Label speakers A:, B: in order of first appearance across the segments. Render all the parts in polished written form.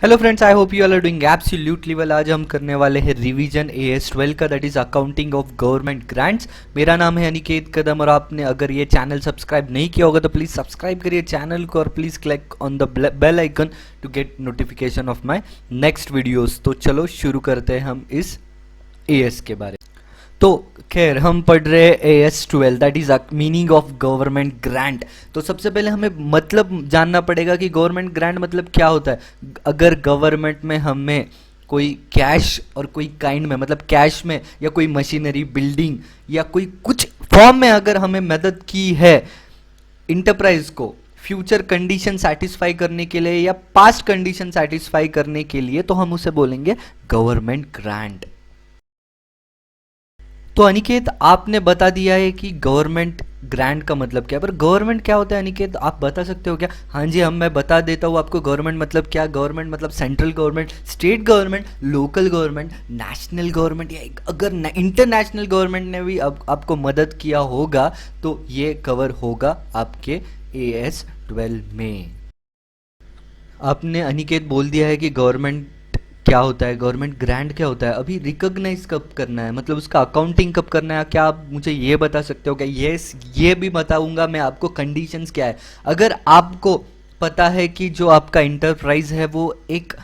A: Hello friends, I hope you all are doing absolutely well. आज हम करने वाले हैं रिवीजन AS12 का, that is accounting of government grants. मेरा नाम है अनिकेत कदम और आपने अगर ये चैनल सब्सक्राइब नहीं किया होगा तो प्लीज़ सब्सक्राइब करिए चैनल को और please click on the bell icon to get notification of my next videos. तो चलो शुरू करते हैं हम इस AS के बारे में। तो खैर हम पढ़ रहे हैं AS12, that is meaning of government grant. तो सबसे पहले हमें मतलब जानना पड़ेगा कि गवर्नमेंट ग्रांट मतलब क्या होता है। अगर गवर्नमेंट में हमें कोई कैश और कोई काइंड में, मतलब कैश में या कोई मशीनरी, बिल्डिंग या कोई कुछ फॉर्म में अगर हमें मदद की है इंटरप्राइज को फ्यूचर कंडीशन सेटिस्फाई करने के लिए या पास्ट कंडीशन सेटिस्फाई करने के लिए, तो हम उसे बोलेंगे गवर्नमेंट ग्रांट। तो अनिकेत आपने बता दिया है कि गवर्नमेंट ग्रांट का मतलब क्या है, पर गवर्नमेंट क्या होता है अनिकेत, आप बता सकते हो क्या? हाँ जी, मैं बता देता हूँ आपको। गवर्नमेंट मतलब क्या? गवर्नमेंट मतलब central government, state government, local government, national government, या अगर इंटरनेशनल गवर्नमेंट ने भी आपको मदद किया होगा तो ये कवर होगा आपके AS12 में। आपने अनिकेत बोल दिया है कि गवर्नमेंट क्या होता है, गवर्नमेंट ग्रांट क्या होता है। अभी रिकॉग्नाइज कब करना है, मतलब उसका अकाउंटिंग कब करना है, क्या आप मुझे ये बता सकते हो क्या? यस, ये भी बताऊंगा मैं आपको कंडीशंस क्या है। अगर आपको पता है कि जो आपका इंटरप्राइज है वो एक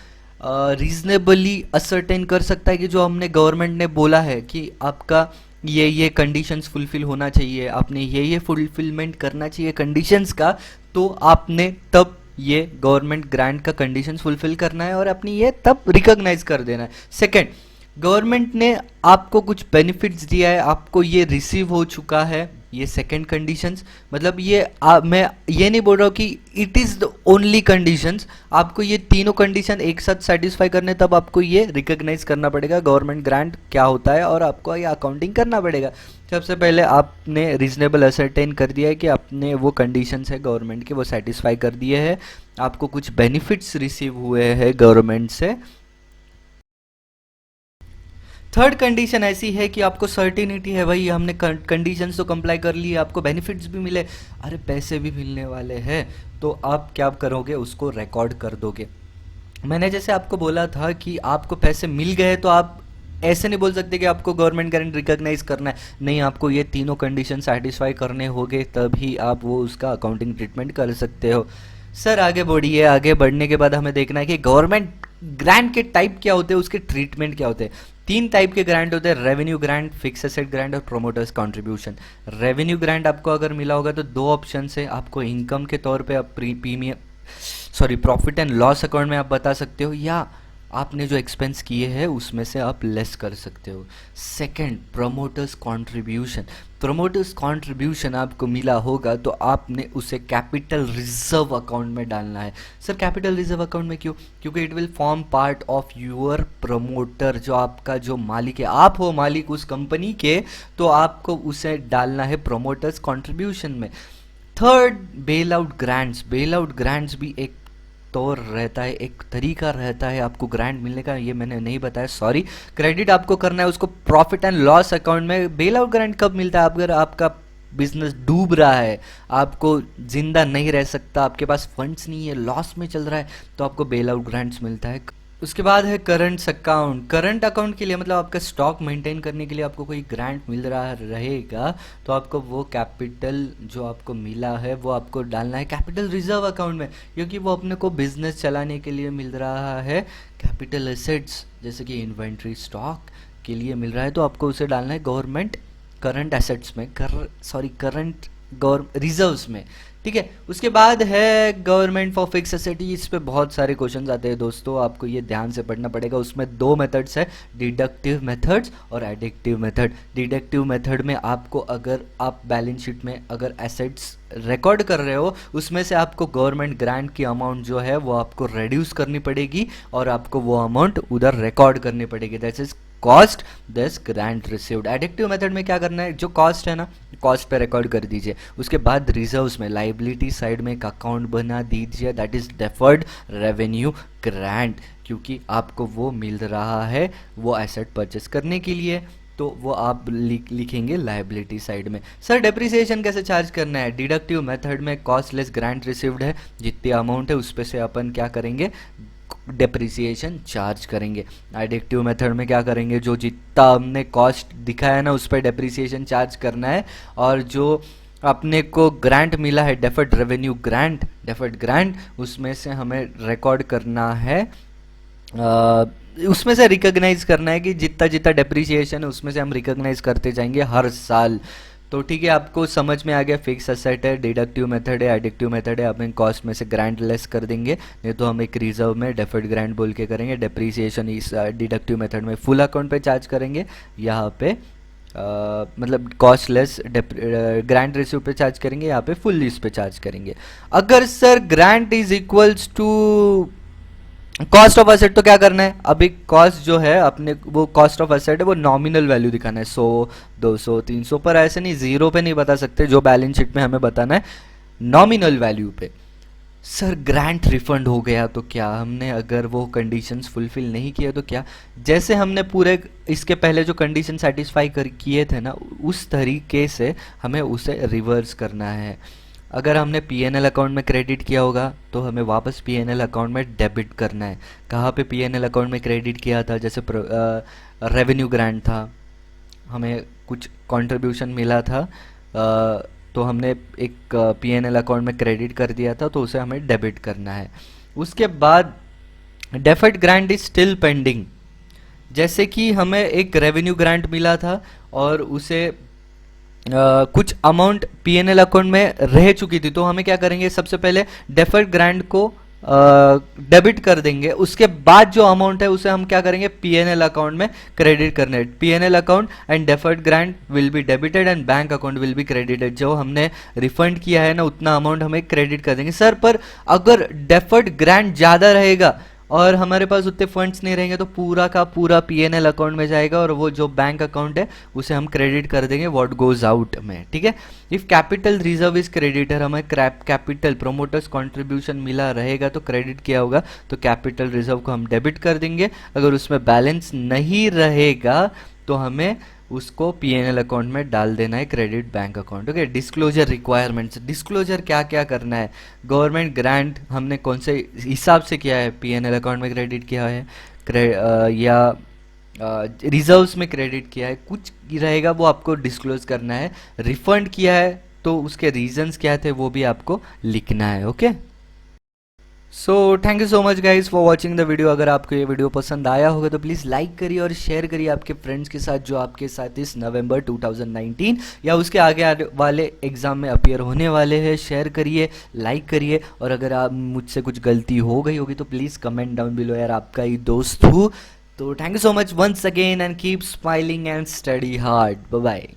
A: रीजनेबली असर्टेन कर सकता है कि जो हमने गवर्नमेंट ने बोला है कि आपका ये कंडीशंस फुलफिल होना चाहिए, आपने ये फुलफिलमेंट करना चाहिए कंडीशंस का, तो आपने तब ये गवर्नमेंट ग्रांट का कंडीशंस फुलफिल करना है और अपनी ये तब रिकॉग्नाइज कर देना है। सेकंड, गवर्नमेंट ने आपको कुछ बेनिफिट्स दिया है, आपको ये रिसीव हो चुका है, ये सेकंड कंडीशंस। मतलब ये मैं ये नहीं बोल रहा हूँ कि it is the only conditions, आपको ये तीनों कंडीशन एक साथ सेटिस्फाई करने तब आपको ये रिकॉग्नाइज करना पड़ेगा गवर्नमेंट ग्रांट क्या होता है और आपको ये अकाउंटिंग करना पड़ेगा। सबसे पहले आपने रीजनेबल असरटेन कर दिया है कि आपने वो कंडीशंस है गवर्नमेंट के वो सेटिस्फाई कर दिए हैं, आपको कुछ बेनिफिट्स रिसीव हुए हैं गवर्नमेंट से। थर्ड कंडीशन ऐसी है कि आपको सर्टिनिटी है, भाई हमने कंडीशंस तो कंप्लाई कर लिए, आपको बेनिफिट्स भी मिले, अरे पैसे भी मिलने वाले हैं, तो आप क्या करोगे, उसको रिकॉर्ड कर दोगे। मैंने जैसे आपको बोला था कि आपको पैसे मिल गए तो आप ऐसे नहीं बोल सकते कि आपको गवर्नमेंट गारंटी रिकॉग्नाइज करना है, नहीं, आपको ये तीनों कंडीशन सेटिस्फाई करने होंगे तभी आप वो उसका अकाउंटिंग ट्रीटमेंट कर सकते हो। सर आगे बढ़िए, आगे बढ़ने के बाद हमें देखना है कि गवर्नमेंट ग्रांट के टाइप क्या होते हैं, उसके ट्रीटमेंट क्या होते हैं। तीन टाइप के ग्रांट होते हैं, revenue grant, fix asset grant और प्रोमोटर्स कंट्रीब्यूशन। रेवेन्यू ग्रांट आपको अगर मिला होगा तो दो ऑप्शन है, आपको इनकम के तौर पे आप premium profit and loss account में आप बता सकते हो, या आपने जो एक्सपेंस किए हैं उसमें से आप लेस कर सकते हो। Second, promoters contribution. Promoters contribution आपको मिला होगा तो आपने उसे कैपिटल रिजर्व अकाउंट में डालना है। सर कैपिटल रिजर्व अकाउंट में क्यों? क्योंकि it will form part of your promoter, जो आपका जो मालिक है, आप हो मालिक उस कंपनी के, तो आपको उसे डालना है प्रमोटर्स कंट्रीब्यूशन में। Third, bail out grants. Bail out grants भी एक तौर रहता है, एक तरीका रहता है आपको ग्रांट मिलने का, ये मैंने नहीं बताया, सॉरी। क्रेडिट आपको करना है उसको प्रॉफिट एंड लॉस अकाउंट में। बेल आउट ग्रांट कब मिलता है? अगर आपका बिजनेस डूब रहा है, आपको जिंदा नहीं रह सकता, आपके पास फंड्स नहीं है, लॉस में चल रहा है, तो आपको बेल आउट ग्रांट्स मिलता है। उसके बाद है करंट अकाउंट। करंट अकाउंट के लिए मतलब आपका स्टॉक मेंटेन करने के लिए आपको कोई ग्रांट मिल रहा रहेगा तो आपको वो कैपिटल जो आपको मिला है वो आपको डालना है कैपिटल रिजर्व अकाउंट में, क्योंकि वो अपने को बिजनेस चलाने के लिए मिल रहा है। कैपिटल एसेट्स जैसे कि इन्वेंट्री, स्टॉक के लिए मिल रहा है तो आपको उसे डालना है गवर्नमेंट करंट एसेट्स में, करंट रिजर्व्स में, ठीक है। उसके बाद है गवर्नमेंट फॉर फिक्स एसेट। इस पे बहुत सारे क्वेश्चंस आते हैं दोस्तों, आपको ये ध्यान से पढ़ना पड़ेगा। उसमें दो मेथड्स है, डिडक्टिव मेथड्स और एडिक्टिव मेथड। डिडक्टिव मेथड में आपको, अगर आप बैलेंस शीट में अगर एसेट्स रिकॉर्ड कर रहे हो उसमें से आपको गवर्नमेंट ग्रांट की अमाउंट जो है वो आपको रिड्यूस करनी पड़ेगी और आपको वो अमाउंट उधर रिकॉर्ड करनी पड़ेगी, that is cost this grant received. Addictive method में क्या करना है, जो कॉस्ट है ना, कॉस्ट पे रिकॉर्ड कर दीजिए। उसके बाद रिजर्व्स में लाइबिलिटी साइड में एक अकाउंट बना दीजिए, that is deferred revenue grant, क्योंकि आपको वो मिल रहा है वो एसेट परचेस करने के लिए, तो वो आप लिखेंगे लाइबिलिटी साइड में। सर डेप्रिसिएशन कैसे चार्ज करना है? डिडक्टिव मेथड में कॉस्ट लेस ग्रांट रिसीव्ड है, जितनी अमाउंट है उस पे से अपन क्या करेंगे, डेप्रिसिएशन चार्ज करेंगे। एडिक्टिव मेथड में क्या करेंगे, जो जितना हमने कॉस्ट दिखाया ना उस पर डेप्रिसिएशन चार्ज करना है, और जो अपने को ग्रांट मिला है deferred revenue grant, deferred grant, उसमें से हमें रिकॉर्ड करना है, उसमें से रिकॉग्नाइज करना है कि जितना जितना डेप्रिसिएशन है उसमें से हम रिकॉग्नाइज करते जाएंगे हर साल। तो ठीक है, आपको समझ में आ गया। फिक्स असेट है, डिडक्टिव मेथड है, एडिक्टिव मेथड है, अपन कॉस्ट में से ग्रांट लेस कर देंगे, नहीं तो हम एक रिजर्व में डेफर्ड ग्रांट बोल के करेंगे। डेप्रिसिएशन इस डिडक्टिव मेथड में फुल अकाउंट पे चार्ज करेंगे, यहाँ पे मतलब कॉस्ट लेस ग्रांट रेशियो पे चार्ज करेंगे, यहाँ पे फुल लीज पे चार्ज करेंगे। अगर sir grant is equals to cost of asset तो क्या करना है, अभी कॉस्ट जो है अपने वो कॉस्ट ऑफ असेट है वो नॉमिनल वैल्यू दिखाना है, 100 200 300 पर, ऐसे नहीं, जीरो पे नहीं बता सकते, जो बैलेंस शीट में हमें बताना है नॉमिनल वैल्यू पे। सर ग्रांट रिफंड हो गया तो क्या, हमने अगर वो कंडीशंस फुलफिल नहीं किए तो क्या, जैसे हमने पूरे इसके पहले जो कंडीशन सेटिस्फाई कर किए थे ना उस तरीके से हमें उसे रिवर्स करना है। अगर हमने पीएनएल अकाउंट में क्रेडिट किया होगा तो हमें वापस पीएनएल अकाउंट में डेबिट करना है। कहाँ पे पीएनएल अकाउंट में क्रेडिट किया था, जैसे रेवेन्यू ग्रांट था, हमें कुछ कंट्रीब्यूशन मिला था, तो हमने एक पीएनएल अकाउंट में क्रेडिट कर दिया था, तो उसे हमें डेबिट करना है। उसके बाद deferred grant is still pending, जैसे कि हमें एक रेवेन्यू ग्रांट मिला था और उसे कुछ अमाउंट पीएनएल अकाउंट में रह चुकी थी, तो हमें क्या करेंगे, सबसे पहले डेफर्ड ग्रांट को डेबिट कर देंगे, उसके बाद जो अमाउंट है उसे हम क्या करेंगे पीएनएल अकाउंट में क्रेडिट करने। PNL account and deferred grant will be debited and bank account will be credited. जो हमने रिफंड किया है ना उतना अमाउंट हमें क्रेडिट कर देंगे। सर पर अगर डेफर्ड ग्रांट ज़्यादा रहेगा और हमारे पास उतने फंड्स नहीं रहेंगे तो पूरा का पूरा पीएनएल अकाउंट में जाएगा और वो जो बैंक अकाउंट है उसे हम क्रेडिट कर देंगे व्हाट गोज आउट में, ठीक है। If capital reserve is creditor, हमें कैपिटल प्रोमोटर्स कंट्रीब्यूशन मिला रहेगा तो क्रेडिट किया होगा, तो कैपिटल रिजर्व को हम डेबिट कर देंगे। अगर उसमें बैलेंस नहीं रहेगा तो हमें उसको पीएनएल अकाउंट में डाल देना है, credit bank account. Okay, disclosure requirements, disclosure क्या क्या करना है, गवर्नमेंट ग्रांट हमने कौन से हिसाब से किया है, पीएनएल अकाउंट में क्रेडिट किया है या रिजर्व्स में क्रेडिट किया है, कुछ रहेगा वो आपको डिस्क्लोज करना है। रिफंड किया है तो उसके रीजंस क्या थे वो भी आपको लिखना है। Okay, so thank you so much guys for watching the video. अगर आपको ये वीडियो पसंद आया होगा तो प्लीज़ लाइक करिए और शेयर करिए आपके फ्रेंड्स के साथ जो आपके साथ इस नवंबर 2019 या उसके आगे वाले एग्जाम में अपीयर होने वाले हैं। शेयर करिए, लाइक करिए, और अगर आप मुझसे कुछ गलती हो गई होगी तो प्लीज़ कमेंट डाउन बिलो, यार आपका ही दोस्त हूँ। तो thank you so much once again and keep smiling and study hard. Bye bye.